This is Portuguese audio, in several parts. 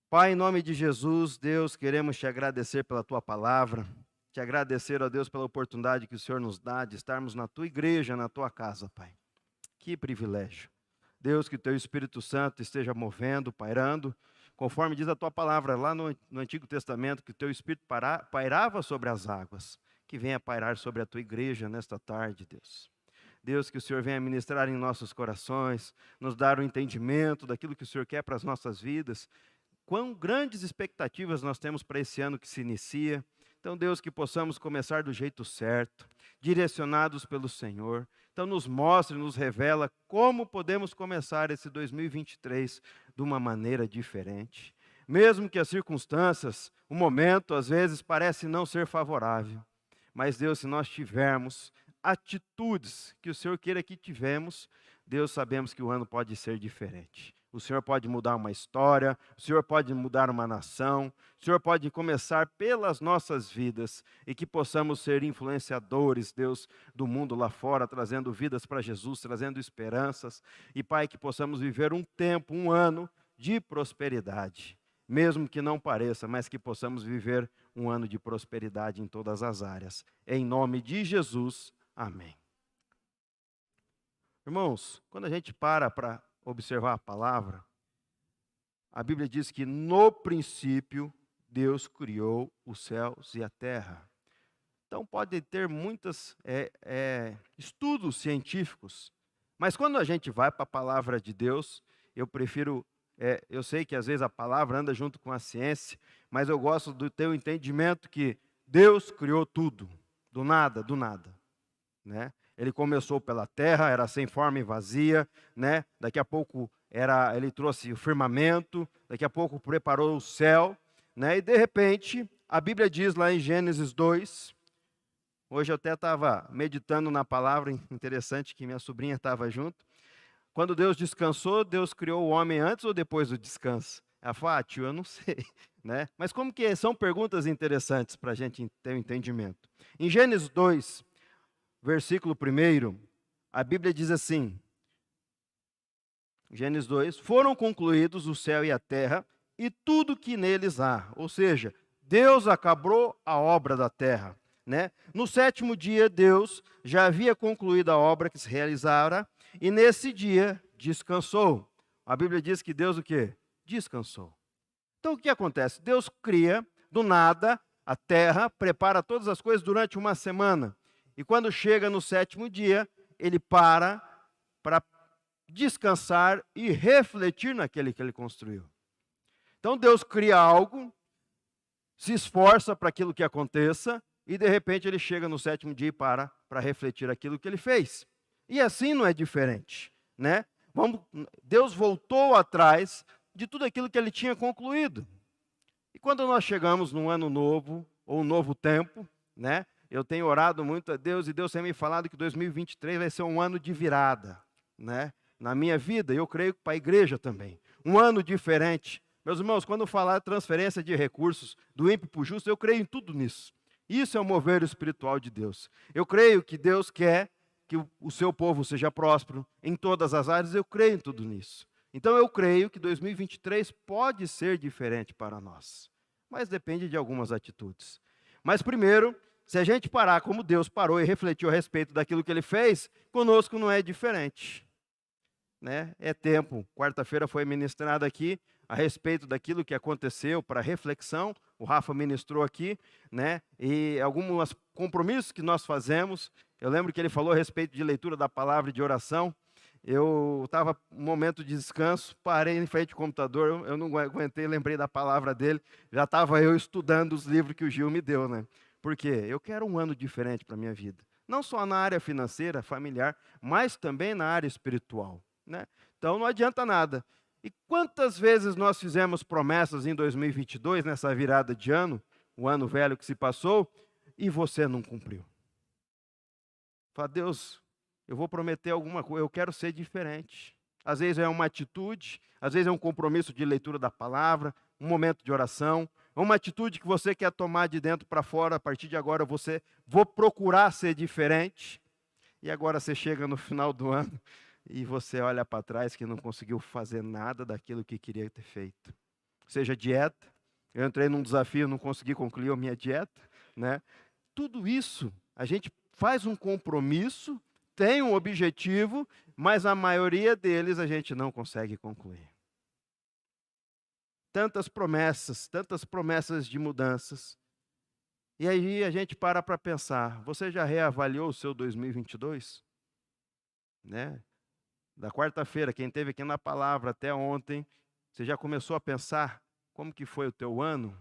Pai, em nome de Jesus, Deus, queremos te agradecer pela tua palavra, te agradecer, ó Deus, pela oportunidade que o Senhor nos dá de estarmos na tua igreja, na tua casa, Pai. Que privilégio. Deus, que o teu Espírito Santo esteja movendo, pairando, conforme diz a tua palavra lá no Antigo Testamento, que o teu Espírito pairava sobre as águas, que venha pairar sobre a tua igreja nesta tarde, Deus. Deus, que o Senhor venha ministrar em nossos corações, nos dar o entendimento daquilo que o Senhor quer para as nossas vidas. Quão grandes expectativas nós temos para esse ano que se inicia. Então, Deus, que possamos começar do jeito certo, direcionados pelo Senhor. Então, nos mostre, nos revela como podemos começar esse 2023 de uma maneira diferente. Mesmo que as circunstâncias, o momento, às vezes, parece não ser favorável. Mas, Deus, se nós tivermos atitudes que o Senhor queira que tivemos, Deus, sabemos que o ano pode ser diferente. O Senhor pode mudar uma história, o Senhor pode mudar uma nação, o Senhor pode começar pelas nossas vidas e que possamos ser influenciadores, Deus, do mundo lá fora, trazendo vidas para Jesus, trazendo esperanças. E, Pai, que possamos viver um tempo, um ano de prosperidade, mesmo que não pareça, mas que possamos viver um ano de prosperidade em todas as áreas. Em nome de Jesus, amém. Irmãos, quando a gente para observar a palavra, a Bíblia diz que no princípio Deus criou os céus e a terra. Então pode ter muitos estudos científicos, mas quando a gente vai para a palavra de Deus, eu prefiro, eu sei que às vezes a palavra anda junto com a ciência, mas eu gosto do teu entendimento que Deus criou tudo, do nada, né? Ele começou pela terra, era sem forma e vazia, né? Daqui a pouco ele trouxe o firmamento, daqui a pouco preparou o céu, né? E de repente, a Bíblia diz lá em Gênesis 2, hoje eu até estava meditando na palavra, interessante que minha sobrinha estava junto. Quando Deus descansou, Deus criou o homem antes ou depois do descanso? Ela falou, tio, eu não sei, né? Mas como que são perguntas interessantes para a gente ter um entendimento. Em Gênesis 2, versículo 1, a Bíblia diz assim, Gênesis 2, foram concluídos o céu e a terra e tudo que neles há. Ou seja, Deus acabou a obra da terra, né? No sétimo dia, Deus já havia concluído a obra que se realizara e nesse dia descansou. A Bíblia diz que Deus o quê? Descansou. Então o que acontece? Deus cria do nada a terra, prepara todas as coisas durante uma semana. E quando chega no sétimo dia, ele para descansar e refletir naquele que ele construiu. Então Deus cria algo, se esforça para aquilo que aconteça, e de repente ele chega no sétimo dia e para refletir aquilo que ele fez. E assim não é diferente, né? Deus voltou atrás de tudo aquilo que ele tinha concluído. E quando nós chegamos num ano novo, ou um novo tempo, né? Eu tenho orado muito a Deus e Deus tem me falado que 2023 vai ser um ano de virada, né? Na minha vida, eu creio que para a igreja também. Um ano diferente. Meus irmãos, quando eu falar transferência de recursos do ímpio para o justo, eu creio em tudo nisso. Isso é o mover espiritual de Deus. Eu creio que Deus quer que o seu povo seja próspero em todas as áreas, eu creio em tudo nisso. Então eu creio que 2023 pode ser diferente para nós, mas depende de algumas atitudes. Mas primeiro, se a gente parar como Deus parou e refletiu a respeito daquilo que Ele fez, conosco não é diferente, né? É tempo, quarta-feira foi ministrado aqui a respeito daquilo que aconteceu para reflexão, o Rafa ministrou aqui, né? E alguns compromissos que nós fazemos, eu lembro que ele falou a respeito de leitura da palavra e de oração. Eu estava num momento de descanso, parei em frente ao computador, eu não aguentei, lembrei da palavra dele, já estava eu estudando os livros que o Gil me deu, né? Porque eu quero um ano diferente para a minha vida. Não só na área financeira, familiar, mas também na área espiritual, né? Então não adianta nada. E quantas vezes nós fizemos promessas em 2022, nessa virada de ano, o ano velho que se passou, e você não cumpriu? Fala, Deus, eu vou prometer alguma coisa, eu quero ser diferente. Às vezes é uma atitude, às vezes é um compromisso de leitura da palavra, um momento de oração, uma atitude que você quer tomar de dentro para fora, a partir de agora vou procurar ser diferente. E agora você chega no final do ano e você olha para trás que não conseguiu fazer nada daquilo que queria ter feito. seja dieta. Eu entrei num desafio, não consegui concluir a minha dieta, né? Tudo isso, a gente faz um compromisso, tem um objetivo, mas a maioria deles a gente não consegue concluir. Tantas promessas de mudanças. E aí a gente para pensar, você já reavaliou o seu 2022? Né? Da quarta-feira, quem esteve aqui na palavra até ontem, você já começou a pensar como que foi o teu ano?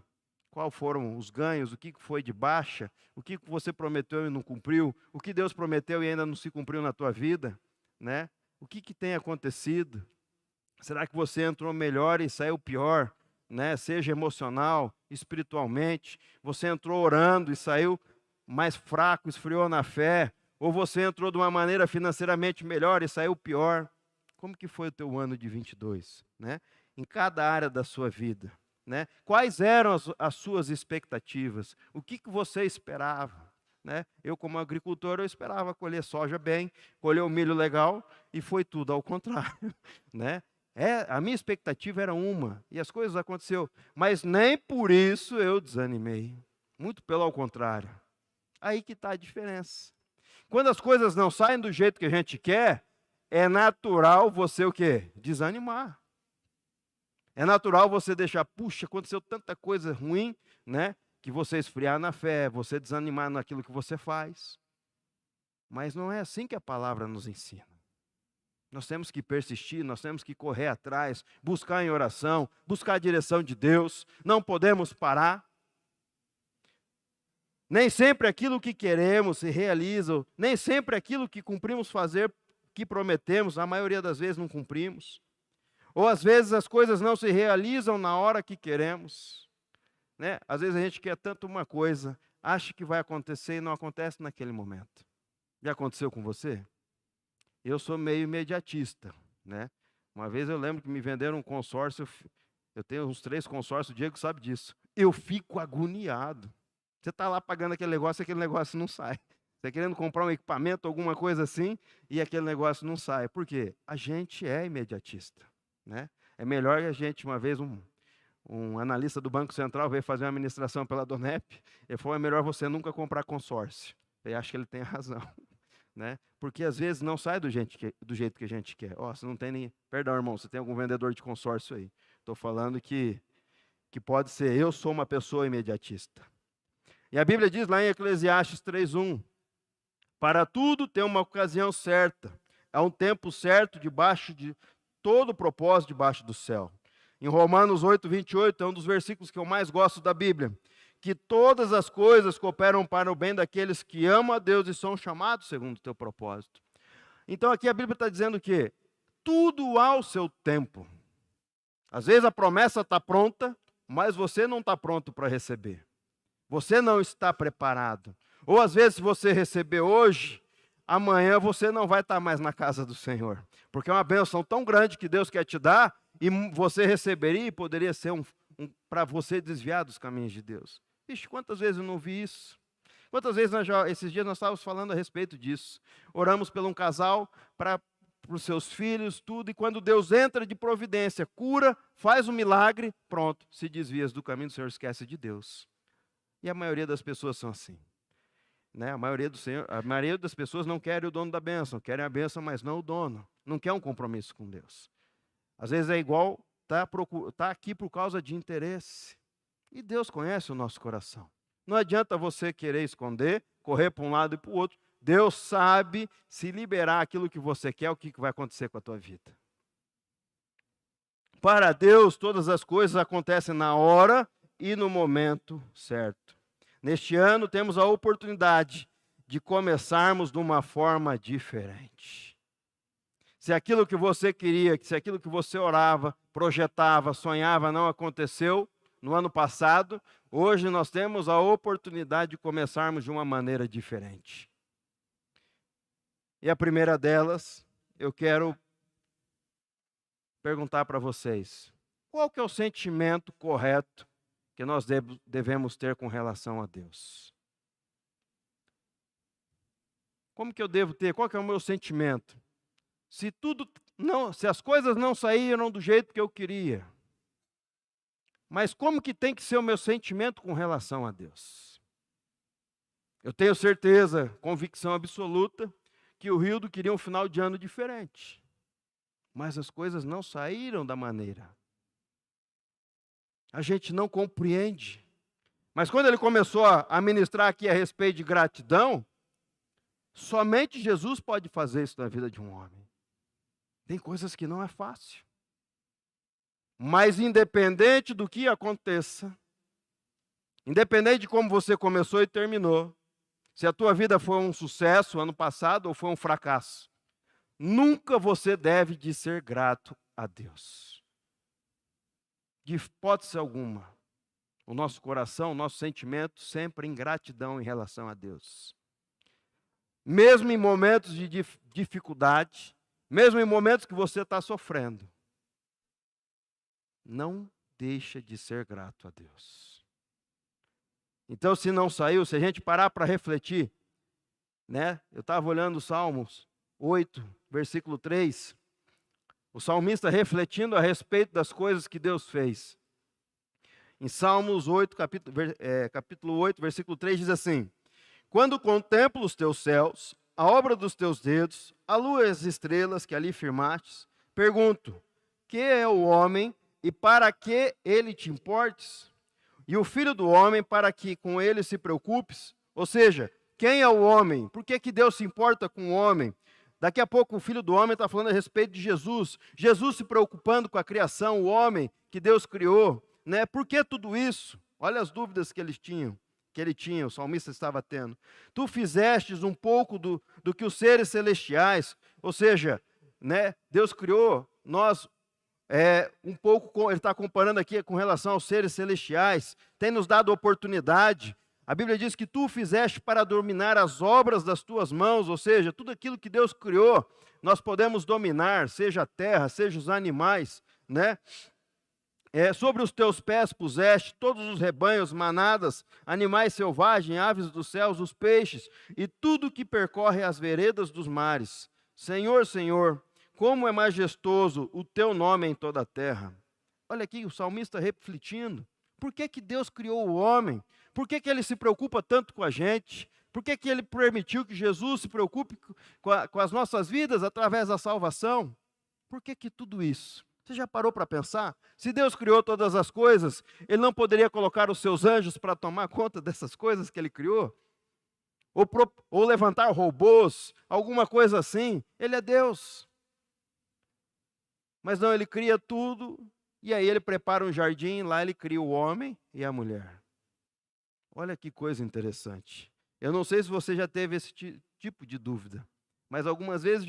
Quais foram os ganhos? O que foi de baixa? O que você prometeu e não cumpriu? O que Deus prometeu e ainda não se cumpriu na tua vida? Né? O que tem acontecido? Será que você entrou melhor e saiu pior? Né? Seja emocional, espiritualmente. Você entrou orando e saiu mais fraco, esfriou na fé. Ou você entrou de uma maneira financeiramente melhor e saiu pior. Como que foi o teu ano de 22? Né? Em cada área da sua vida. Né? Quais eram as suas expectativas? O que você esperava? Né? Eu, como agricultor, eu esperava colher soja bem, colher o milho legal, e foi tudo ao contrário. Né? A minha expectativa era uma, e as coisas aconteceram. Mas nem por isso eu desanimei. Muito pelo contrário. Aí que está a diferença. Quando as coisas não saem do jeito que a gente quer, é natural você o quê? Desanimar. É natural você deixar, puxa, aconteceu tanta coisa ruim, né? Que você esfriar na fé, você desanimar naquilo que você faz. Mas não é assim que a palavra nos ensina. Nós temos que persistir, nós temos que correr atrás, buscar em oração, buscar a direção de Deus. Não podemos parar. Nem sempre aquilo que queremos se realiza, nem sempre aquilo que cumprimos fazer, que prometemos, a maioria das vezes não cumprimos. Ou às vezes as coisas não se realizam na hora que queremos. Né? Às vezes a gente quer tanto uma coisa, acha que vai acontecer e não acontece naquele momento. Já aconteceu com você? Eu sou meio imediatista. Né? Uma vez eu lembro que me venderam um consórcio, eu tenho uns 3 consórcios, o Diego sabe disso. Eu fico agoniado. Você está lá pagando aquele negócio não sai. Você querendo comprar um equipamento, alguma coisa assim, e aquele negócio não sai. Por quê? A gente é imediatista. Né? É melhor que a gente, uma vez, um analista do Banco Central veio fazer uma administração pela Donep, ele falou, é melhor você nunca comprar consórcio. Eu acho que ele tem razão. Né? Porque às vezes não sai do jeito que a gente quer. Você não tem nem... Perdão, irmão, você tem algum vendedor de consórcio aí. Estou falando que pode ser, eu sou uma pessoa imediatista. E a Bíblia diz lá em Eclesiastes 3:1, para tudo tem uma ocasião certa, há um tempo certo debaixo de todo o propósito debaixo do céu. Em Romanos 8:28, é um dos versículos que eu mais gosto da Bíblia, que todas as coisas cooperam para o bem daqueles que amam a Deus e são chamados segundo o teu propósito. Então aqui a Bíblia está dizendo que tudo ao seu tempo. Às vezes a promessa está pronta, mas você não está pronto para receber. Você não está preparado. Ou às vezes, se você receber hoje, amanhã você não vai estar mais na casa do Senhor. Porque é uma bênção tão grande que Deus quer te dar, e você receberia e poderia ser para você desviar dos caminhos de Deus. Vixe, quantas vezes eu não vi isso? Quantas vezes esses dias nós estávamos falando a respeito disso. Oramos por um casal, para os seus filhos, tudo, e quando Deus entra de providência, cura, faz um milagre, pronto, se desvia do caminho do Senhor, esquece de Deus. E a maioria das pessoas são assim. Né? A maioria das pessoas não querem o dono da bênção, querem a bênção, mas não o dono. Não quer um compromisso com Deus. Às vezes é igual, tá aqui por causa de interesse. E Deus conhece o nosso coração. Não adianta você querer esconder, correr para um lado e para o outro. Deus sabe se liberar aquilo que você quer, o que vai acontecer com a tua vida. Para Deus, todas as coisas acontecem na hora e no momento certo. Neste ano, temos a oportunidade de começarmos de uma forma diferente. Se aquilo que você queria, se aquilo que você orava, projetava, sonhava, não aconteceu no ano passado, hoje nós temos a oportunidade de começarmos de uma maneira diferente. E a primeira delas, eu quero perguntar para vocês, qual que é o sentimento correto que nós devemos ter com relação a Deus? Como que eu devo ter? Qual que é o meu sentimento? Se as coisas não saíram do jeito que eu queria, Mas como que tem que ser o meu sentimento com relação a Deus? Eu tenho certeza, convicção absoluta, que o Rildo queria um final de ano diferente. Mas as coisas não saíram da maneira. A gente não compreende. Mas quando ele começou a ministrar aqui a respeito de gratidão, somente Jesus pode fazer isso na vida de um homem. Tem coisas que não é fácil. Mas independente do que aconteça, independente de como você começou e terminou, se a tua vida foi um sucesso ano passado ou foi um fracasso, nunca você deve de ser grato a Deus. De hipótese alguma. O nosso coração, o nosso sentimento sempre em gratidão em relação a Deus. Mesmo em momentos de dificuldade, mesmo em momentos que você está sofrendo, não deixa de ser grato a Deus. Então, se não saiu, se a gente parar para refletir, né? Eu estava olhando os Salmos 8, versículo 3, o salmista refletindo a respeito das coisas que Deus fez. Em Salmos 8, capítulo 8, versículo 3, diz assim: quando contemplo os teus céus, a obra dos teus dedos, a lua e as estrelas que ali firmastes, pergunto, que é o homem e para que ele te importes? E o filho do homem para que com ele se preocupes? Ou seja, quem é o homem? Por que Deus se importa com o homem? Daqui a pouco o filho do homem está falando a respeito de Jesus. Jesus se preocupando com a criação, o homem que Deus criou. Né? Por que tudo isso? Olha as dúvidas que ele tinha, o salmista estava tendo. Tu fizestes um pouco do que os seres celestiais, ou seja, né, Deus criou nós um pouco, ele está comparando aqui com relação aos seres celestiais, tem nos dado oportunidade. A Bíblia diz que tu fizeste para dominar as obras das tuas mãos, ou seja, tudo aquilo que Deus criou, nós podemos dominar, seja a terra, seja os animais, né? Sobre os teus pés puseste todos os rebanhos, manadas, animais selvagens, aves dos céus, os peixes, e tudo que percorre as veredas dos mares. Senhor, Senhor, como é majestoso o teu nome em toda a terra. Olha aqui o salmista refletindo. Por que Deus criou o homem? Por que ele se preocupa tanto com a gente? Por que ele permitiu que Jesus se preocupe com as nossas vidas através da salvação? Por que tudo isso? Você já parou para pensar? Se Deus criou todas as coisas, Ele não poderia colocar os seus anjos para tomar conta dessas coisas que Ele criou? Ou levantar robôs, alguma coisa assim? Ele é Deus. Mas não, Ele cria tudo, e aí Ele prepara um jardim, lá Ele cria o homem e a mulher. Olha que coisa interessante. Eu não sei se você já teve esse tipo de dúvida, mas algumas vezes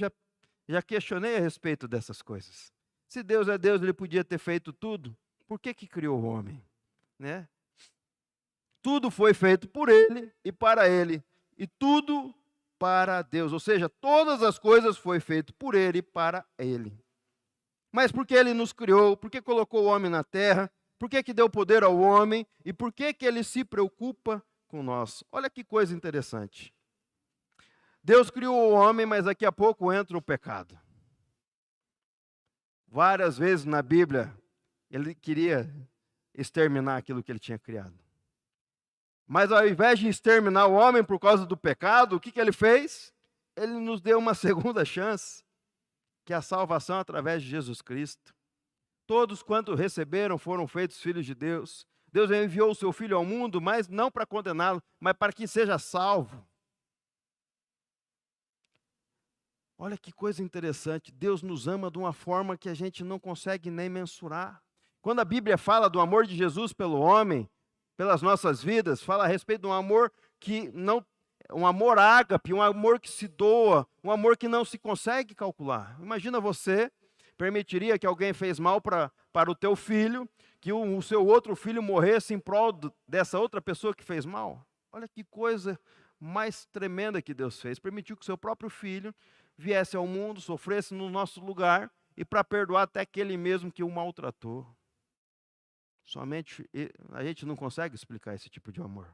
já questionei a respeito dessas coisas. Se Deus é Deus, Ele podia ter feito tudo. Por que criou o homem? Né? Tudo foi feito por Ele e para Ele. E tudo para Deus. Ou seja, todas as coisas foi feito por Ele e para Ele. Mas por que Ele nos criou? Por que colocou o homem na terra? Por que deu poder ao homem? E por que Ele se preocupa com nós? Olha que coisa interessante. Deus criou o homem, mas daqui a pouco entra o pecado. Várias vezes na Bíblia, Ele queria exterminar aquilo que Ele tinha criado. Mas ao invés de exterminar o homem por causa do pecado, o que Ele fez? Ele nos deu uma segunda chance, que é a salvação através de Jesus Cristo. Todos quanto receberam foram feitos filhos de Deus. Deus enviou o seu Filho ao mundo, mas não para condená-lo, mas para que seja salvo. Olha que coisa interessante, Deus nos ama de uma forma que a gente não consegue nem mensurar. Quando a Bíblia fala do amor de Jesus pelo homem, pelas nossas vidas, fala a respeito de um amor que não, um amor ágape, um amor que se doa, um amor que não se consegue calcular. Imagina você permitiria que alguém fez mal para o teu filho, que o seu outro filho morresse em prol dessa outra pessoa que fez mal? Olha que coisa mais tremenda que Deus fez. Permitiu que o seu próprio filho viesse ao mundo, sofresse no nosso lugar, e para perdoar até aquele mesmo que o maltratou. Somente a gente não consegue explicar esse tipo de amor.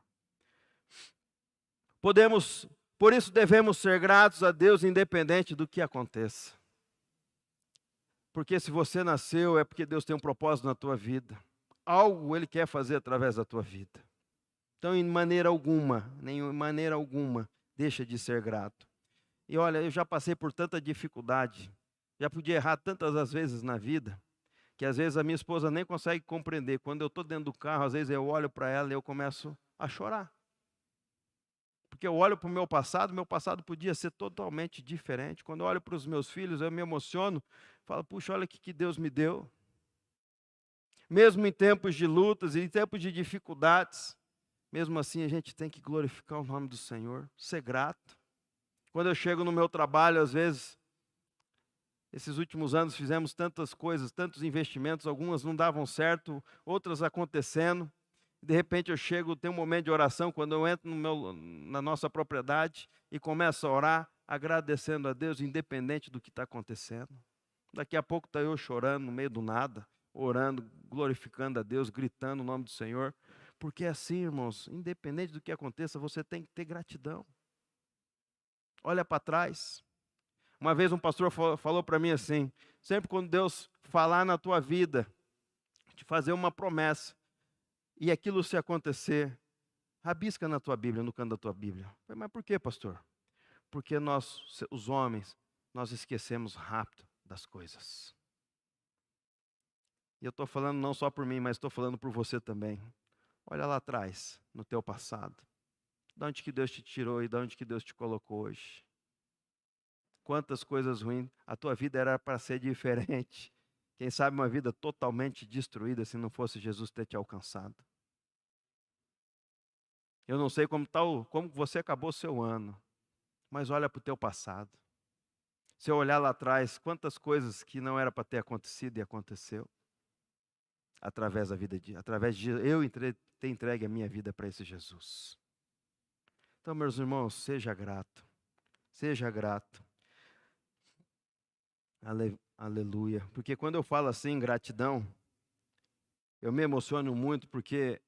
Por isso devemos ser gratos a Deus independente do que aconteça. Porque se você nasceu é porque Deus tem um propósito na tua vida. algo Ele quer fazer através da tua vida. Então, em maneira alguma, deixa de ser grato. E olha, eu já passei por tanta dificuldade, já podia errar tantas as vezes na vida, que às vezes a minha esposa nem consegue compreender. Quando eu estou dentro do carro, às vezes eu olho para ela e eu começo a chorar. Porque eu olho para o meu passado podia ser totalmente diferente. Quando eu olho para os meus filhos, eu me emociono, falo, puxa, olha o que Deus me deu. Mesmo em tempos de lutas e em tempos de dificuldades, mesmo assim a gente tem que glorificar o nome do Senhor, ser grato. Quando eu chego no meu trabalho, às vezes, esses últimos anos fizemos tantas coisas, tantos investimentos, algumas não davam certo, outras acontecendo. De repente eu chego, tem um momento de oração, quando eu entro na nossa propriedade e começo a orar, agradecendo a Deus, independente do que está acontecendo. Daqui a pouco está eu chorando no meio do nada, orando, glorificando a Deus, gritando o nome do Senhor. Porque é assim, irmãos, independente do que aconteça, você tem que ter gratidão. Olha para trás. Uma vez um pastor falou para mim assim, sempre quando Deus falar na tua vida, te fazer uma promessa, e aquilo se acontecer, rabisca na tua Bíblia, no canto da tua Bíblia. Mas por que, pastor? Porque nós, os homens, nós esquecemos rápido das coisas. E eu estou falando não só por mim, mas estou falando por você também. Olha lá atrás, no teu passado. De onde que Deus te tirou e de onde que Deus te colocou hoje. Quantas coisas ruins. A tua vida era para ser diferente. Quem sabe uma vida totalmente destruída se não fosse Jesus ter te alcançado. Eu não sei como você acabou o seu ano, mas olha para o teu passado. Se eu olhar lá atrás, quantas coisas que não era para ter acontecido e aconteceu. Através de eu ter entregue a minha vida para esse Jesus. Então, meus irmãos, seja grato. Seja grato. Aleluia. Porque quando eu falo assim, gratidão, eu me emociono muito, porque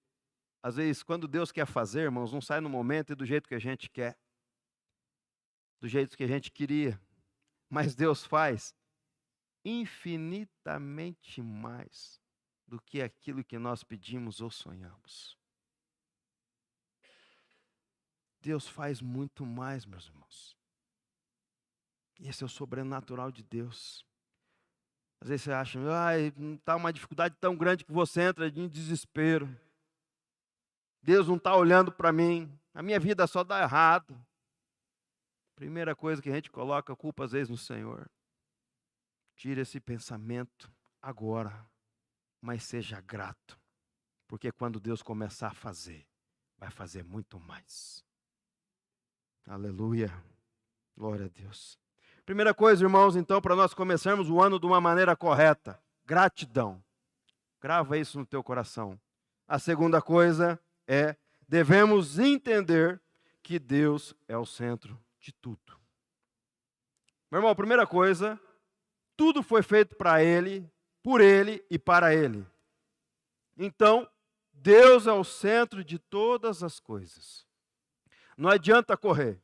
às vezes quando Deus quer fazer, irmãos, não sai no momento e do jeito que a gente quer. Do jeito que a gente queria. Mas Deus faz infinitamente mais do que aquilo que nós pedimos ou sonhamos. Deus faz muito mais, meus irmãos. Esse é o sobrenatural de Deus. Às vezes você acha, está uma dificuldade tão grande que você entra em desespero. Deus não está olhando para mim. A minha vida só dá errado. Primeira coisa que a gente coloca a culpa às vezes no Senhor. Tira esse pensamento agora, mas seja grato. Porque quando Deus começar a fazer, vai fazer muito mais. Aleluia. Glória a Deus. Primeira coisa, irmãos, então, para nós começarmos o ano de uma maneira correta, gratidão. Grava isso no teu coração. A segunda coisa é, devemos entender que Deus é o centro de tudo. Meu irmão, primeira coisa, tudo foi feito para Ele, por Ele e para Ele. Então, Deus é o centro de todas as coisas. Não adianta correr,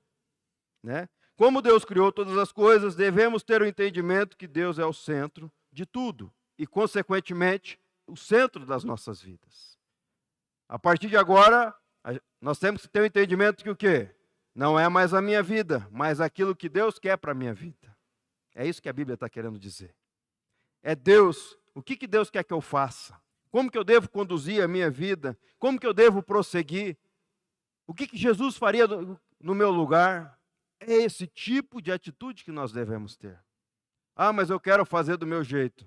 né? Como Deus criou todas as coisas, devemos ter o entendimento que Deus é o centro de tudo e, consequentemente, o centro das nossas vidas. A partir de agora, nós temos que ter o entendimento que o quê? Não é mais a minha vida, mas aquilo que Deus quer para a minha vida. É isso que a Bíblia está querendo dizer. É Deus, o que Deus quer que eu faça? Como que eu devo conduzir a minha vida? Como que eu devo prosseguir? O que Jesus faria no meu lugar? É esse tipo de atitude que nós devemos ter. Ah, mas eu quero fazer do meu jeito.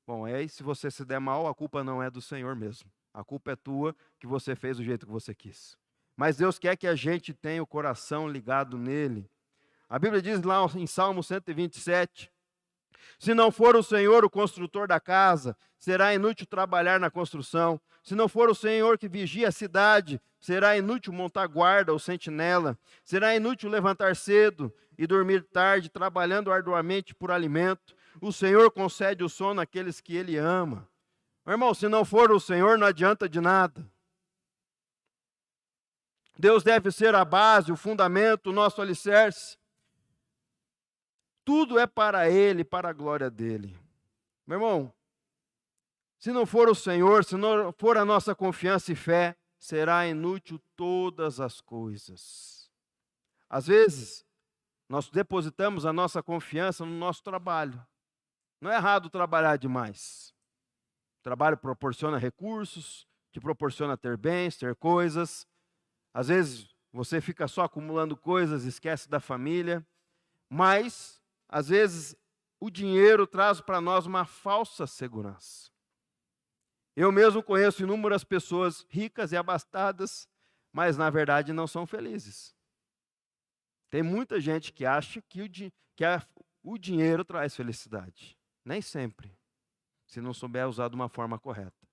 Bom, aí se você se der mal, a culpa não é do Senhor mesmo. A culpa é tua, que você fez do jeito que você quis. Mas Deus quer que a gente tenha o coração ligado nele. A Bíblia diz lá em Salmo 127, se não for o Senhor o construtor da casa, será inútil trabalhar na construção. Se não for o Senhor que vigia a cidade, será inútil montar guarda ou sentinela. Será inútil levantar cedo e dormir tarde, trabalhando arduamente por alimento. O Senhor concede o sono àqueles que Ele ama. Meu irmão, se não for o Senhor, não adianta de nada. Deus deve ser a base, o fundamento, o nosso alicerce. Tudo é para Ele, para a glória dEle. Meu irmão, Se não for o Senhor, se não for a nossa confiança e fé, será inútil todas as coisas. Às vezes, nós depositamos a nossa confiança no nosso trabalho. Não é errado trabalhar demais. O trabalho proporciona recursos, te proporciona ter bens, ter coisas. Às vezes, você fica só acumulando coisas, esquece da família. Mas, às vezes, o dinheiro traz para nós uma falsa segurança. Eu mesmo conheço inúmeras pessoas ricas e abastadas, mas na verdade não são felizes. Tem muita gente que acha que o dinheiro traz felicidade. Nem sempre, se não souber usar de uma forma correta.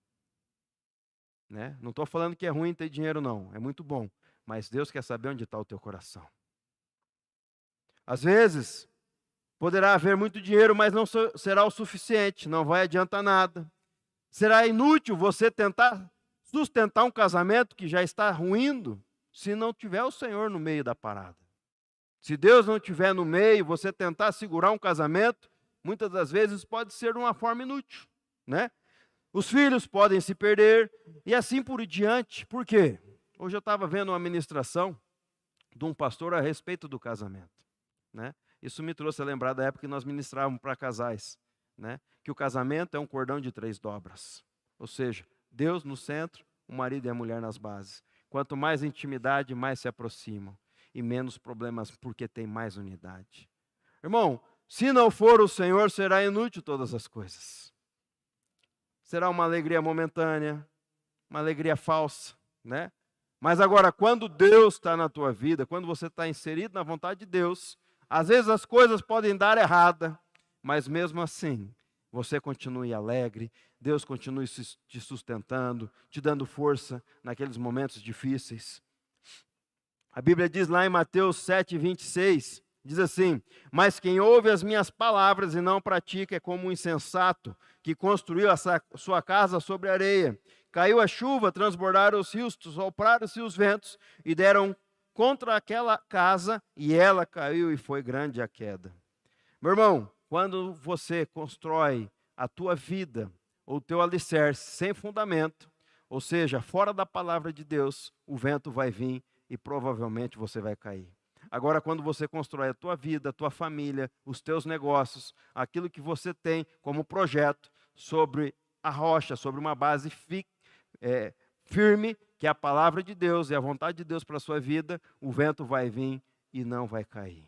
Né? Não estou falando que é ruim ter dinheiro, não. É muito bom. Mas Deus quer saber onde está o teu coração. Às vezes, poderá haver muito dinheiro, mas não será o suficiente. Não vai adiantar nada. Será inútil você tentar sustentar um casamento que já está ruindo, se não tiver o Senhor no meio da parada. Se Deus não estiver no meio, você tentar segurar um casamento, muitas das vezes pode ser de uma forma inútil, né? Os filhos podem se perder e assim por diante. Por quê? Hoje eu estava vendo uma ministração de um pastor a respeito do casamento, né? Isso me trouxe a lembrar da época que nós ministrávamos para casais, né? Que o casamento é um cordão de 3 dobras. Ou seja, Deus no centro, o marido e a mulher nas bases. Quanto mais intimidade, mais se aproximam. E menos problemas, porque tem mais unidade. Irmão, se não for o Senhor, será inútil todas as coisas. Será uma alegria momentânea, uma alegria falsa, né? Mas agora, quando Deus está na tua vida, quando você está inserido na vontade de Deus, às vezes as coisas podem dar errada, mas mesmo assim, você continue alegre, Deus continue te sustentando, te dando força naqueles momentos difíceis. A Bíblia diz lá em Mateus 7:26, diz assim: mas quem ouve as minhas palavras e não pratica é como um insensato que construiu a sua casa sobre areia. Caiu a chuva, transbordaram os rios, sopraram-se os ventos e deram contra aquela casa e ela caiu e foi grande a queda. Meu irmão, quando você constrói a tua vida ou o teu alicerce sem fundamento, ou seja, fora da palavra de Deus, o vento vai vir e provavelmente você vai cair. Agora, quando você constrói a tua vida, a tua família, os teus negócios, aquilo que você tem como projeto sobre a rocha, sobre uma base firme, que é a palavra de Deus e a vontade de Deus para a sua vida, o vento vai vir e não vai cair.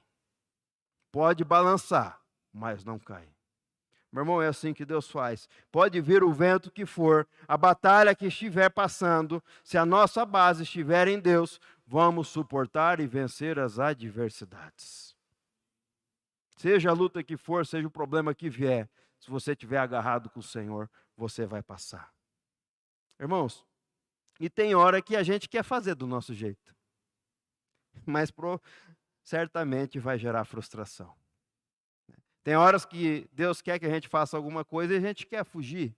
Pode balançar, mas não cai. Meu irmão, é assim que Deus faz. Pode vir o vento que for, a batalha que estiver passando, se a nossa base estiver em Deus, vamos suportar e vencer as adversidades. Seja a luta que for, seja o problema que vier, se você estiver agarrado com o Senhor, você vai passar. Irmãos, e tem hora que a gente quer fazer do nosso jeito, mas certamente vai gerar frustração. Tem horas que Deus quer que a gente faça alguma coisa e a gente quer fugir.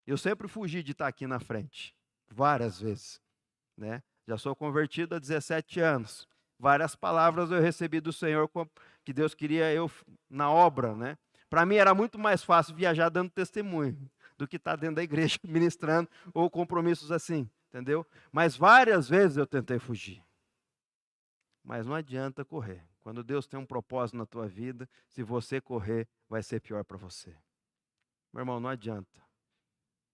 Eu sempre fugi de estar aqui na frente, várias vezes, né? Já sou convertido há 17 anos. Várias palavras eu recebi do Senhor que Deus queria eu na obra, né? Para mim era muito mais fácil viajar dando testemunho do que estar dentro da igreja ministrando ou compromissos assim, entendeu? Mas várias vezes eu tentei fugir. Mas não adianta correr. Quando Deus tem um propósito na tua vida, se você correr, vai ser pior para você. Meu irmão, não adianta.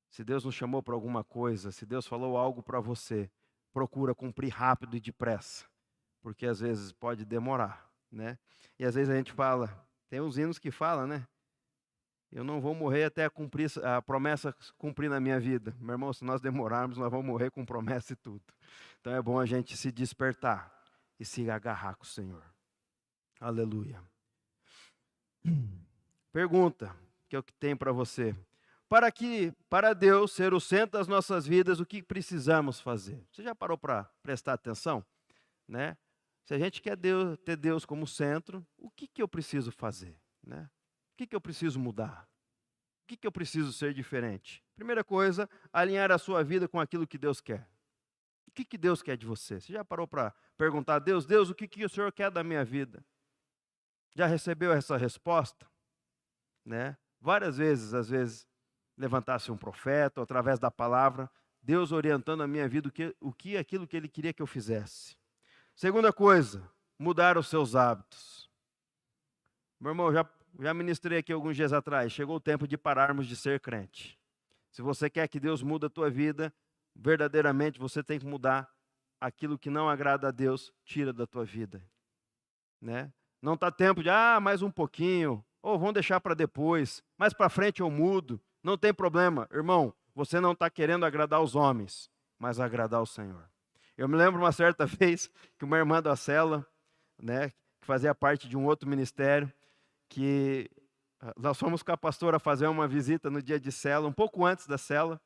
Se Deus nos chamou para alguma coisa, se Deus falou algo para você, procura cumprir rápido e depressa, porque às vezes pode demorar, né? E às vezes a gente fala, tem uns hinos que falam, né? Eu não vou morrer até cumprir a promessa cumprir na minha vida. Meu irmão, se nós demorarmos, nós vamos morrer com promessa e tudo. Então é bom a gente se despertar e se agarrar com o Senhor. Aleluia. Pergunta que eu tenho para você. Para Deus ser o centro das nossas vidas, o que precisamos fazer? Você já parou para prestar atenção? Né? Se a gente quer ter Deus como centro, o que eu preciso fazer? Né? O que eu preciso mudar? O que eu preciso ser diferente? Primeira coisa, alinhar a sua vida com aquilo que Deus quer. O que Deus quer de você? Você já parou para perguntar a Deus, Deus, o que o Senhor quer da minha vida? Já recebeu essa resposta? Né? Várias vezes, às vezes, levantasse um profeta, ou através da palavra, Deus orientando a minha vida aquilo que Ele queria que eu fizesse. Segunda coisa, mudar os seus hábitos. Meu irmão, já ministrei aqui alguns dias atrás, chegou o tempo de pararmos de ser crente. Se você quer que Deus mude a tua vida, verdadeiramente você tem que mudar aquilo que não agrada a Deus, tira da tua vida. Né? Não está tempo de, mais um pouquinho, ou vamos deixar para depois, mais para frente eu mudo, não tem problema. Irmão, você não está querendo agradar os homens, mas agradar o Senhor. Eu me lembro uma certa vez que uma irmã da cela, né, que fazia parte de um outro ministério, que nós fomos com a pastora fazer uma visita no dia de cela, um pouco antes da cela,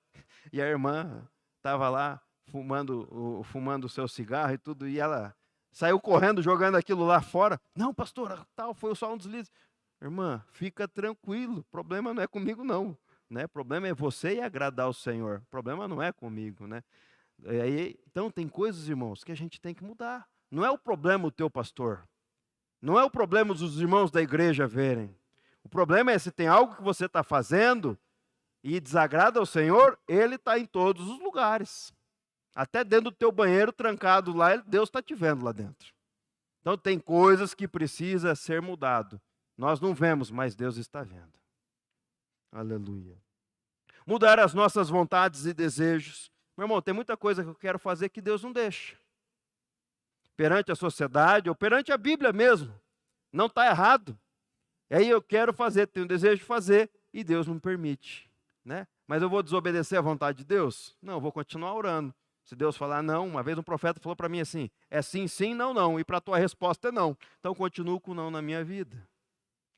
e a irmã estava lá fumando o seu cigarro e tudo, e ela saiu correndo, jogando aquilo lá fora. Não, pastora, tal, foi só um deslize. Irmã, fica tranquilo, o problema não é comigo não. Né? O problema é você e agradar o Senhor. O problema não é comigo. Né? Então tem coisas, irmãos, que a gente tem que mudar. Não é o problema o teu pastor. Não é o problema dos irmãos da igreja verem. O problema é se tem algo que você está fazendo e desagrada ao Senhor, Ele está em todos os lugares. Até dentro do teu banheiro, trancado lá, Deus está te vendo lá dentro. Então tem coisas que precisa ser mudado. Nós não vemos, mas Deus está vendo. Aleluia. Mudar as nossas vontades e desejos. Meu irmão, tem muita coisa que eu quero fazer que Deus não deixa. Perante a sociedade ou perante a Bíblia mesmo. Não está errado. Aí eu quero fazer, tenho desejo de fazer e Deus não permite. Né? Mas eu vou desobedecer à vontade de Deus? Não, eu vou continuar orando. Se Deus falar não, uma vez um profeta falou para mim assim, é sim, sim, não, não. E para a tua resposta é não. Então continuo com não na minha vida.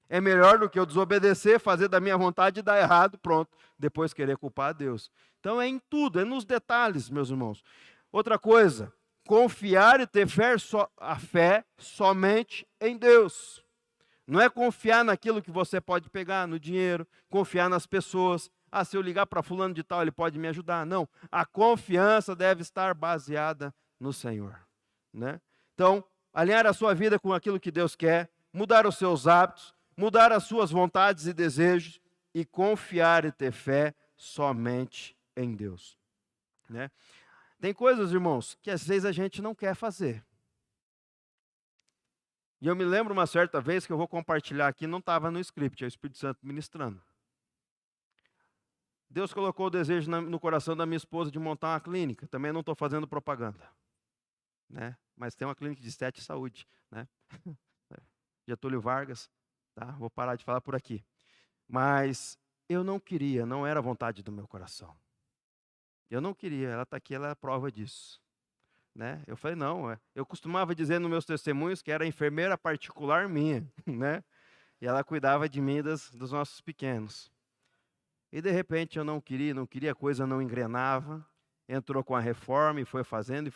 É melhor do que eu desobedecer, fazer da minha vontade e dar errado, pronto. Depois querer culpar a Deus. Então é em tudo, é nos detalhes, meus irmãos. Outra coisa, confiar e ter a fé somente em Deus. Não é confiar naquilo que você pode pegar, no dinheiro, confiar nas pessoas. Se eu ligar para fulano de tal, ele pode me ajudar. Não, a confiança deve estar baseada no Senhor. Né? Então, alinhar a sua vida com aquilo que Deus quer, mudar os seus hábitos, mudar as suas vontades e desejos e confiar e ter fé somente em Deus. Né? Tem coisas, irmãos, que às vezes a gente não quer fazer. E eu me lembro uma certa vez que eu vou compartilhar aqui, não estava no script, é o Espírito Santo ministrando. Deus colocou o desejo no coração da minha esposa de montar uma clínica. Também não estou fazendo propaganda. Né? Mas tem uma clínica de estética e saúde. Né? Getúlio Vargas. Tá? Vou parar de falar por aqui. Mas eu não queria, não era a vontade do meu coração. Eu não queria, ela está aqui, ela é a prova disso. Né? Eu falei, não, eu costumava dizer nos meus testemunhos que era enfermeira particular minha. Né? E ela cuidava de mim dos nossos pequenos. E de repente eu não queria, a coisa não engrenava. Entrou com a reforma e foi fazendo.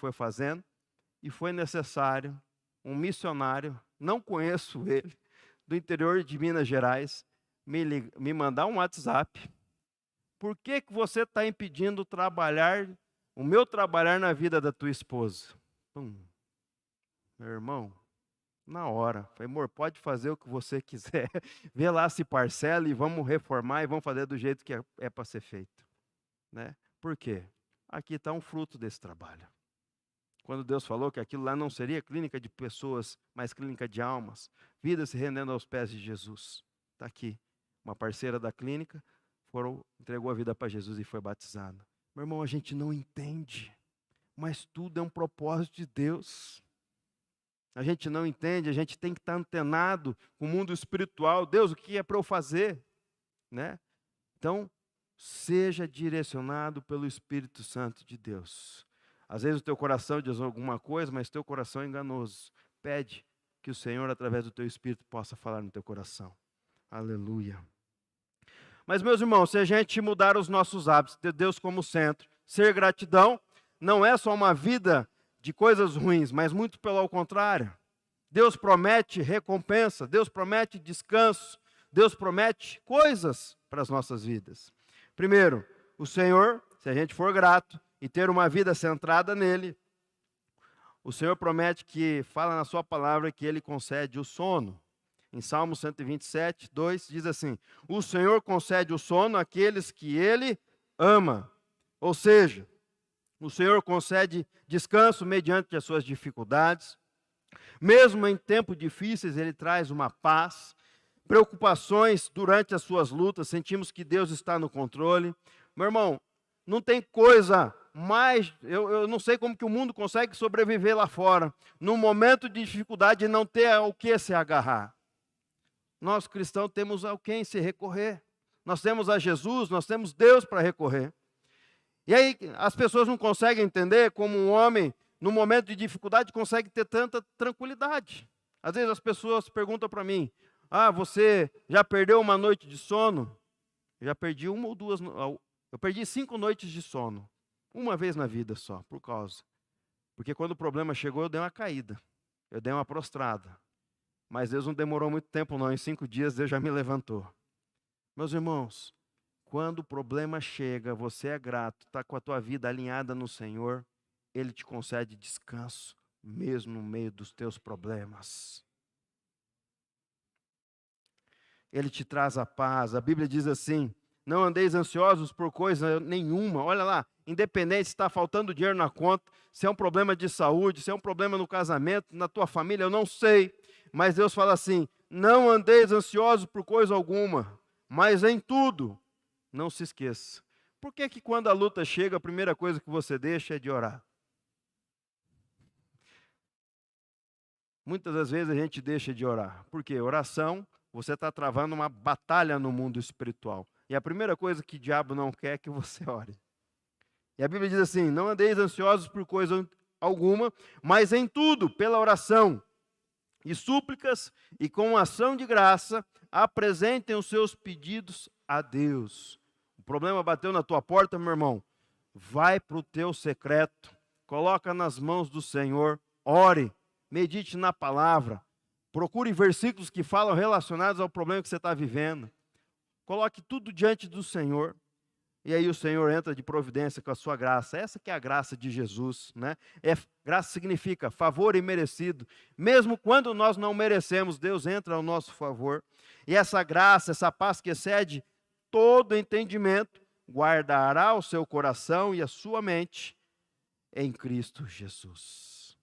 E foi necessário um missionário, não conheço ele, do interior de Minas Gerais, me mandar um WhatsApp. Por que você está impedindo o meu trabalhar na vida da tua esposa? Meu irmão, na hora, falei, amor, pode fazer o que você quiser, vê lá se parcela e vamos reformar e vamos fazer do jeito que é para ser feito. Né? Por quê? Aqui está um fruto desse trabalho. Quando Deus falou que aquilo lá não seria clínica de pessoas, mas clínica de almas, vidas se rendendo aos pés de Jesus. Está aqui, uma parceira da clínica, entregou a vida para Jesus e foi batizada. Meu irmão, a gente não entende, mas tudo é um propósito de Deus. A gente não entende, a gente tem que estar antenado com o mundo espiritual. Deus, o que é para eu fazer? Né? Então, seja direcionado pelo Espírito Santo de Deus. Às vezes o teu coração diz alguma coisa, mas teu coração é enganoso. Pede que o Senhor, através do teu Espírito, possa falar no teu coração. Aleluia. Mas, meus irmãos, se a gente mudar os nossos hábitos, ter Deus como centro, ser gratidão, não é só uma vida de coisas ruins, mas muito pelo contrário. Deus promete recompensa, Deus promete descanso, Deus promete coisas para as nossas vidas. Primeiro, o Senhor, se a gente for grato e ter uma vida centrada nele, o Senhor promete fala na sua palavra que Ele concede o sono. Em Salmo 127, 2, diz assim: o Senhor concede o sono àqueles que Ele ama. Ou seja, o Senhor concede descanso mediante as suas dificuldades. Mesmo em tempos difíceis, Ele traz uma paz. Preocupações durante as suas lutas, sentimos que Deus está no controle. Meu irmão, não tem coisa mais... Eu não sei como que o mundo consegue sobreviver lá fora, num momento de dificuldade e não ter ao que se agarrar. Nós cristãos temos a quem se recorrer. Nós temos a Jesus, nós temos Deus para recorrer. E aí as pessoas não conseguem entender como um homem, no momento de dificuldade, consegue ter tanta tranquilidade. Às vezes as pessoas perguntam para mim: ah, você já perdeu uma noite de sono? Eu já perdi uma ou duas. Eu perdi 5 noites de sono. Uma vez na vida só, por causa. Porque quando o problema chegou, eu dei uma caída. Eu dei uma prostrada. Mas Deus não demorou muito tempo, não. Em 5 dias, Deus já me levantou. Meus irmãos, quando o problema chega, você é grato, está com a tua vida alinhada no Senhor, Ele te concede descanso, mesmo no meio dos teus problemas. Ele te traz a paz. A Bíblia diz assim: não andeis ansiosos por coisa nenhuma. Olha lá, independente se está faltando dinheiro na conta, se é um problema de saúde, se é um problema no casamento, na tua família, eu não sei. Mas Deus fala assim: não andeis ansiosos por coisa alguma, mas em tudo, não se esqueça. Por que que quando a luta chega, a primeira coisa que você deixa é de orar? Muitas das vezes a gente deixa de orar. Por quê? Oração, você está travando uma batalha no mundo espiritual. E a primeira coisa que o diabo não quer é que você ore. E a Bíblia diz assim: não andeis ansiosos por coisa alguma, mas em tudo, pela oração e súplicas, e com ação de graça, apresentem os seus pedidos a Deus. O problema bateu na tua porta, meu irmão. Vai para o teu secreto, coloca nas mãos do Senhor, ore, medite na palavra, procure versículos que falam relacionados ao problema que você está vivendo. Coloque tudo diante do Senhor. E aí o Senhor entra de providência com a sua graça. Essa que é a graça de Jesus, né? Graça significa favor imerecido. Mesmo quando nós não merecemos, Deus entra ao nosso favor. E essa graça, essa paz que excede todo entendimento, guardará o seu coração e a sua mente em Cristo Jesus.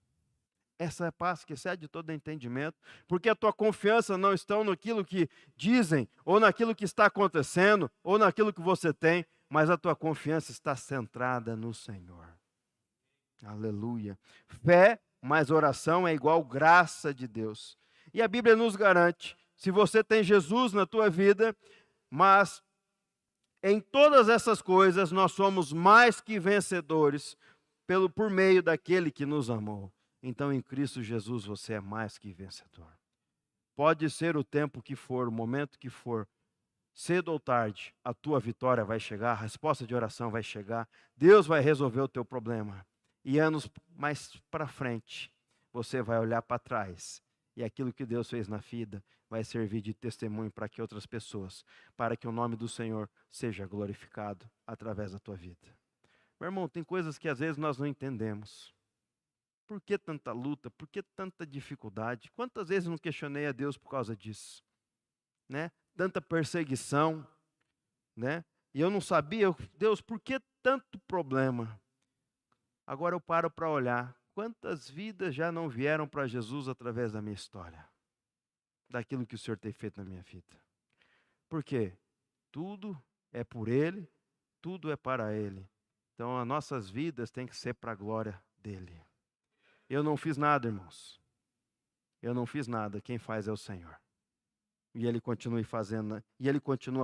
Essa é a paz que excede todo entendimento, porque a tua confiança não está naquilo que dizem, ou naquilo que está acontecendo, ou naquilo que você tem, mas a tua confiança está centrada no Senhor. Aleluia. Fé mais oração é igual graça de Deus. E a Bíblia nos garante, se você tem Jesus na tua vida, mas em todas essas coisas nós somos mais que vencedores por meio daquele que nos amou. Então, em Cristo Jesus, você é mais que vencedor. Pode ser o tempo que for, o momento que for, cedo ou tarde, a tua vitória vai chegar, a resposta de oração vai chegar, Deus vai resolver o teu problema. E anos mais para frente, você vai olhar para trás, e aquilo que Deus fez na vida vai servir de testemunho para que outras pessoas, para que o nome do Senhor seja glorificado através da tua vida. Meu irmão, tem coisas que às vezes nós não entendemos. Por que tanta luta? Por que tanta dificuldade? Quantas vezes não questionei a Deus por causa disso? Né? Tanta perseguição, né? E eu não sabia, Deus, por que tanto problema? Agora eu paro para olhar, quantas vidas já não vieram para Jesus através da minha história? Daquilo que o Senhor tem feito na minha vida. Por quê? Tudo é por Ele, tudo é para Ele. Então as nossas vidas têm que ser para a glória dEle. Eu não fiz nada, irmãos. Eu não fiz nada. Quem faz é o Senhor. E Ele continua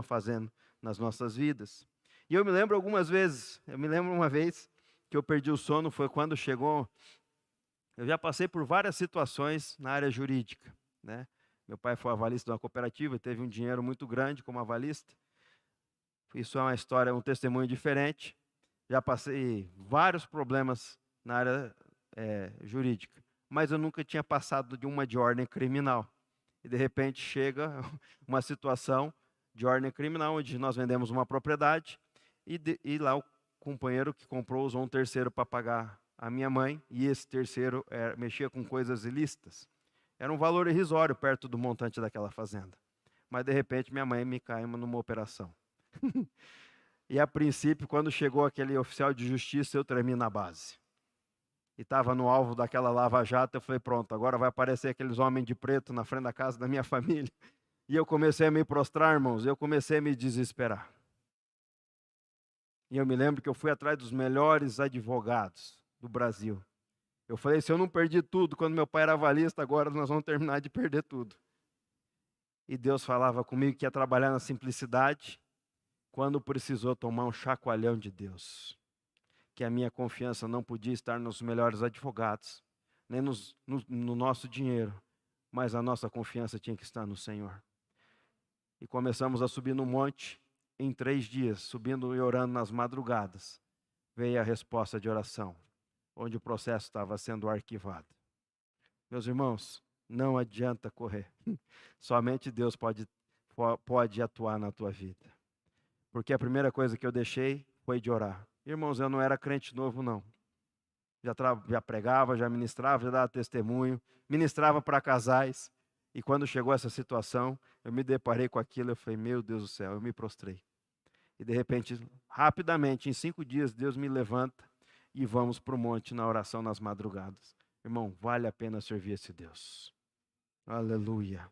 fazendo nas nossas vidas. E eu me lembro algumas vezes. Eu me lembro uma vez que eu perdi o sono, foi quando chegou. Eu já passei por várias situações na área jurídica, né? Meu pai foi avalista de uma cooperativa, teve um dinheiro muito grande como avalista. Isso é uma história, um testemunho diferente. Já passei vários problemas na área jurídica, mas eu nunca tinha passado de uma de ordem criminal. E de repente chega uma situação de ordem criminal, onde nós vendemos uma propriedade, e lá o companheiro que comprou usou um terceiro para pagar a minha mãe, e esse terceiro mexia com coisas ilícitas. Era um valor irrisório perto do montante daquela fazenda. Mas, de repente, minha mãe me cai numa operação. E, a princípio, quando chegou aquele oficial de justiça, eu tremi na base. E estava no alvo daquela lava-jato, eu falei, pronto, agora vai aparecer aqueles homens de preto na frente da casa da minha família. E eu comecei a me prostrar, irmãos, eu comecei a me desesperar. E eu me lembro que eu fui atrás dos melhores advogados do Brasil. Eu falei, se eu não perdi tudo quando meu pai era avalista, agora nós vamos terminar de perder tudo. E Deus falava comigo que ia trabalhar na simplicidade, quando precisou tomar um chacoalhão de Deus. Que a minha confiança não podia estar nos melhores advogados, nem no nosso dinheiro, mas a nossa confiança tinha que estar no Senhor. E começamos a subir no monte em 3 dias, subindo e orando nas madrugadas. Veio a resposta de oração, onde o processo estava sendo arquivado. Meus irmãos, não adianta correr. Somente Deus pode atuar na tua vida. Porque a primeira coisa que eu deixei foi de orar. Irmãos, eu não era crente novo, não. Já pregava, já ministrava, já dava testemunho, ministrava para casais. E quando chegou essa situação, eu me deparei com aquilo, eu falei, meu Deus do céu, eu me prostrei. E de repente, rapidamente, em 5 dias, Deus me levanta e vamos para o monte na oração nas madrugadas. Irmão, vale a pena servir esse Deus. Aleluia.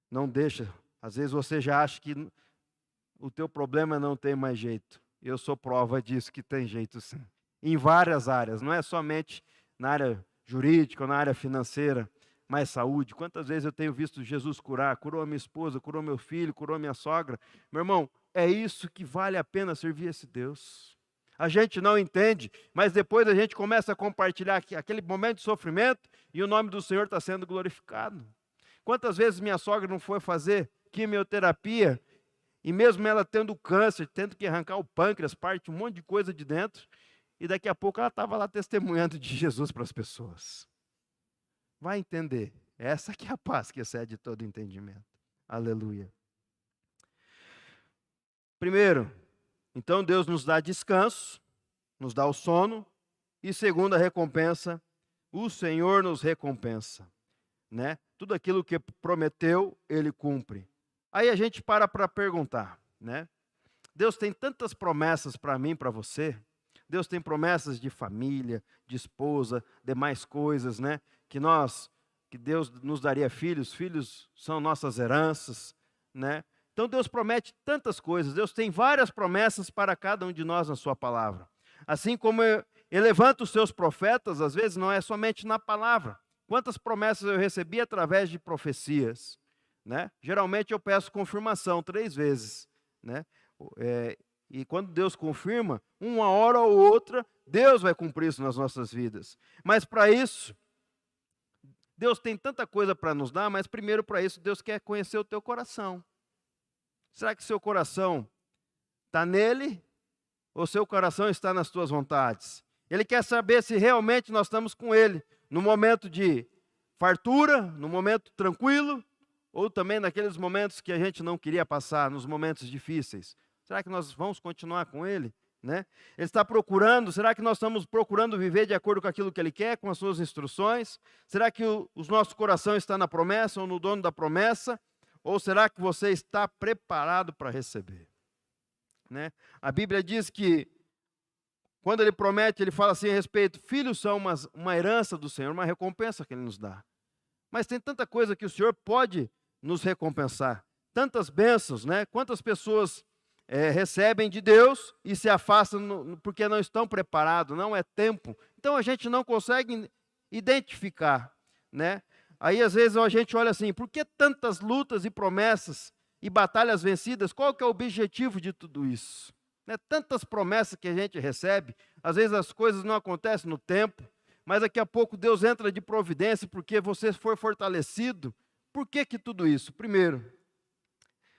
Não deixa, às vezes você já acha que o teu problema não tem mais jeito. Eu sou prova disso, que tem jeito sim. Em várias áreas, não é somente na área jurídica ou na área financeira, mas saúde. Quantas vezes eu tenho visto Jesus curar? Curou a minha esposa, curou meu filho, curou a minha sogra. Meu irmão, é isso que vale a pena servir esse Deus. A gente não entende, mas depois a gente começa a compartilhar aquele momento de sofrimento e o nome do Senhor está sendo glorificado. Quantas vezes minha sogra não foi fazer quimioterapia e mesmo ela tendo câncer, tendo que arrancar o pâncreas, parte um monte de coisa de dentro, e daqui a pouco ela estava lá testemunhando de Jesus para as pessoas. Vai entender. Essa que é a paz que excede todo entendimento. Aleluia. Primeiro, então Deus nos dá descanso, nos dá o sono. E segunda recompensa, o Senhor nos recompensa. Né? Tudo aquilo que prometeu, Ele cumpre. Aí a gente para perguntar, né? Deus tem tantas promessas para mim, para você. Deus tem promessas de família, de esposa, demais coisas, né? Que Deus nos daria filhos. Filhos são nossas heranças, né? Então Deus promete tantas coisas. Deus tem várias promessas para cada um de nós na sua palavra. Assim como Ele levanta os seus profetas, às vezes não é somente na palavra. Quantas promessas eu recebi através de profecias, né? Geralmente eu peço confirmação 3 vezes, né? E quando Deus confirma, uma hora ou outra, Deus vai cumprir isso nas nossas vidas. Mas para isso, Deus tem tanta coisa para nos dar, mas primeiro para isso Deus quer conhecer o teu coração. Será que seu coração está nele ou seu coração está nas tuas vontades? Ele quer saber se realmente nós estamos com Ele no momento de fartura, no momento tranquilo, ou também naqueles momentos que a gente não queria passar, nos momentos difíceis. Será que nós vamos continuar com Ele? Né? Ele está procurando, será que nós estamos procurando viver de acordo com aquilo que Ele quer, com as suas instruções? Será que o nosso coração está na promessa ou no dono da promessa? Ou será que você está preparado para receber? Né? A Bíblia diz que, quando Ele promete, Ele fala assim a respeito, filhos são uma herança do Senhor, uma recompensa que Ele nos dá. Mas tem tanta coisa que o Senhor pode nos recompensar. Tantas bênçãos, né? Quantas pessoas recebem de Deus e se afastam porque não estão preparados, não é tempo. Então a gente não consegue identificar, né? Aí às vezes a gente olha assim, por que tantas lutas e promessas e batalhas vencidas? Qual que é o objetivo de tudo isso? Né? Tantas promessas que a gente recebe, às vezes as coisas não acontecem no tempo, mas daqui a pouco Deus entra de providência porque você foi fortalecido. Por que tudo isso? Primeiro,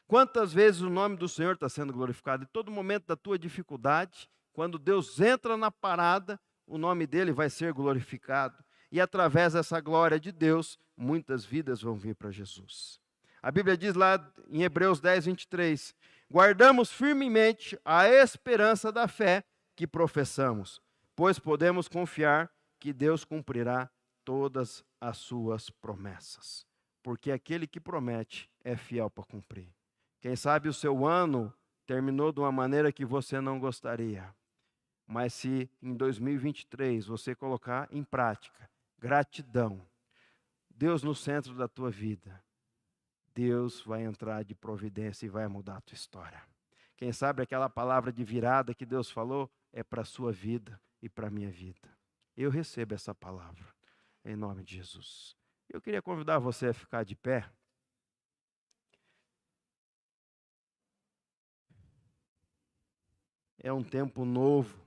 quantas vezes o nome do Senhor está sendo glorificado? Em todo momento da tua dificuldade, quando Deus entra na parada, o nome dele vai ser glorificado. E através dessa glória de Deus, muitas vidas vão vir para Jesus. A Bíblia diz lá em Hebreus 10, 23, guardamos firmemente a esperança da fé que professamos, pois podemos confiar que Deus cumprirá todas as suas promessas, porque aquele que promete é fiel para cumprir. Quem sabe o seu ano terminou de uma maneira que você não gostaria, mas se em 2023 você colocar em prática gratidão, Deus no centro da tua vida, Deus vai entrar de providência e vai mudar a tua história. Quem sabe aquela palavra de virada que Deus falou é para a sua vida e para a minha vida. Eu recebo essa palavra, em nome de Jesus. Eu queria convidar você a ficar de pé. É um tempo novo.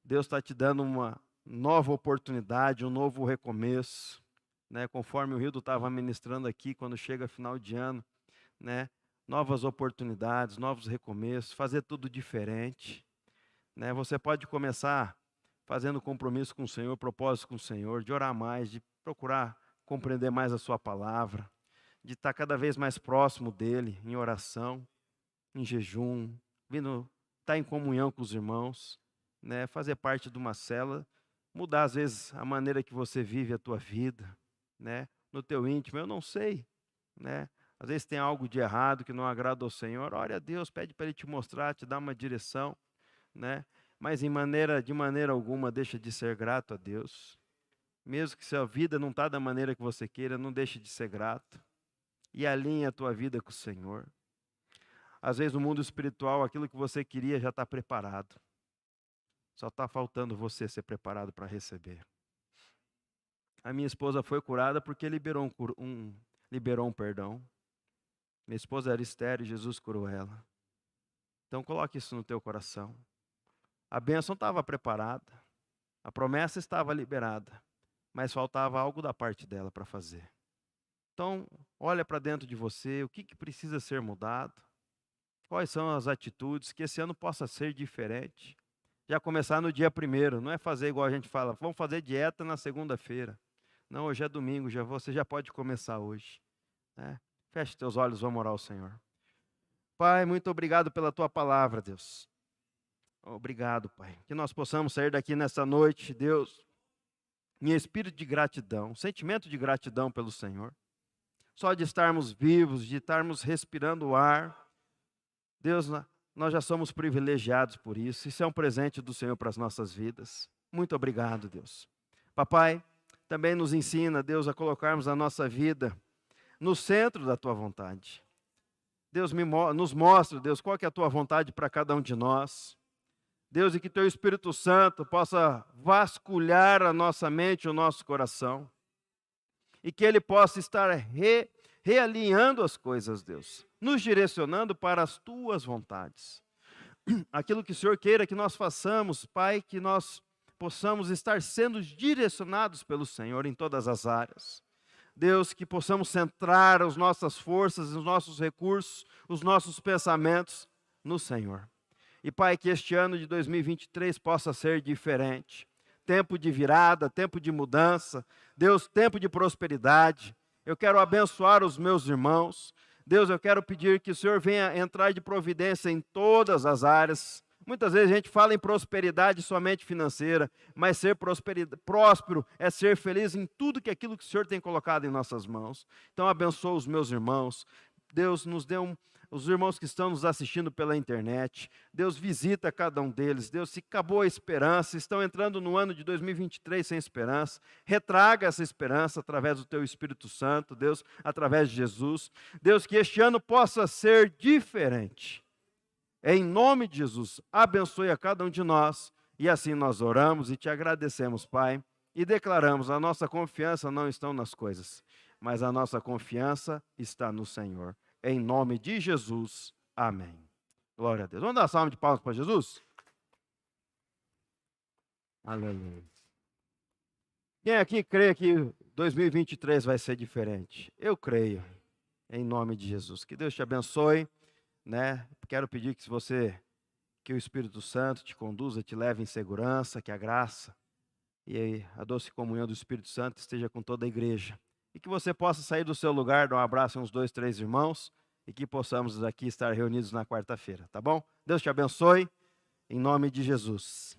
Deus está te dando uma nova oportunidade, um novo recomeço, né? Conforme o Rildo estava ministrando aqui, quando chega final de ano, né? Novas oportunidades, novos recomeços, fazer tudo diferente, né? Você pode começar fazendo compromisso com o Senhor, propósito com o Senhor, de orar mais, de procurar compreender mais a sua palavra, de estar cada vez mais próximo dele, em oração, em jejum, estar em comunhão com os irmãos, né? Fazer parte de uma célula, mudar às vezes a maneira que você vive a tua vida, né? No teu íntimo, eu não sei, né? Às vezes tem algo de errado que não agrada ao Senhor, ore a Deus, pede para Ele te mostrar, te dar uma direção, né? Mas de maneira alguma deixa de ser grato a Deus. Mesmo que sua vida não está da maneira que você queira, não deixe de ser grato. E alinhe a tua vida com o Senhor. Às vezes no mundo espiritual, aquilo que você queria já está preparado. Só está faltando você ser preparado para receber. A minha esposa foi curada porque liberou um perdão. Minha esposa era estéril e Jesus curou ela. Então coloque isso no teu coração. A bênção estava preparada. A promessa estava liberada. Mas faltava algo da parte dela para fazer. Então, olha para dentro de você, o que precisa ser mudado. Quais são as atitudes, que esse ano possa ser diferente. Já começar no dia 1º, não é fazer igual a gente fala, vamos fazer dieta na segunda-feira. Não, hoje é domingo, você já pode começar hoje, né? Feche teus olhos, vamos orar ao Senhor. Pai, muito obrigado pela tua palavra, Deus. Obrigado, Pai. Que nós possamos sair daqui nessa noite, Deus, em espírito de gratidão, sentimento de gratidão pelo Senhor. Só de estarmos vivos, de estarmos respirando o ar. Deus, nós já somos privilegiados por isso. Isso é um presente do Senhor para as nossas vidas. Muito obrigado, Deus. Papai, também nos ensina, Deus, a colocarmos a nossa vida no centro da tua vontade. Deus, nos mostra, Deus, qual que é a tua vontade para cada um de nós. Deus, e que teu Espírito Santo possa vasculhar a nossa mente, o nosso coração. E que ele possa estar realinhando as coisas, Deus. Nos direcionando para as tuas vontades. Aquilo que o Senhor queira que nós façamos, Pai, que nós possamos estar sendo direcionados pelo Senhor em todas as áreas. Deus, que possamos centrar as nossas forças, os nossos recursos, os nossos pensamentos no Senhor. E, Pai, que este ano de 2023 possa ser diferente. Tempo de virada, tempo de mudança. Deus, tempo de prosperidade. Eu quero abençoar os meus irmãos. Deus, eu quero pedir que o Senhor venha entrar de providência em todas as áreas. Muitas vezes a gente fala em prosperidade somente financeira, mas ser próspero é ser feliz em tudo aquilo que o Senhor tem colocado em nossas mãos. Então abençoa os meus irmãos. Deus nos dê os irmãos que estão nos assistindo pela internet. Deus visita cada um deles. Deus, se acabou a esperança, estão entrando no ano de 2023 sem esperança, retraga essa esperança através do teu Espírito Santo, Deus, através de Jesus. Deus, que este ano possa ser diferente. Em nome de Jesus, abençoe a cada um de nós. E assim nós oramos e te agradecemos, Pai, e declaramos: a nossa confiança não está nas coisas, mas a nossa confiança está no Senhor. Em nome de Jesus, amém. Glória a Deus. Vamos dar uma salva de palmas para Jesus? Aleluia. Quem aqui crê que 2023 vai ser diferente? Eu creio, em nome de Jesus. Que Deus te abençoe, né? Quero pedir que o Espírito Santo te conduza, te leve em segurança, que a graça e a doce comunhão do Espírito Santo esteja com toda a igreja. E que você possa sair do seu lugar, dar um abraço a uns 2, 3 irmãos, e que possamos aqui estar reunidos na quarta-feira, tá bom? Deus te abençoe, em nome de Jesus.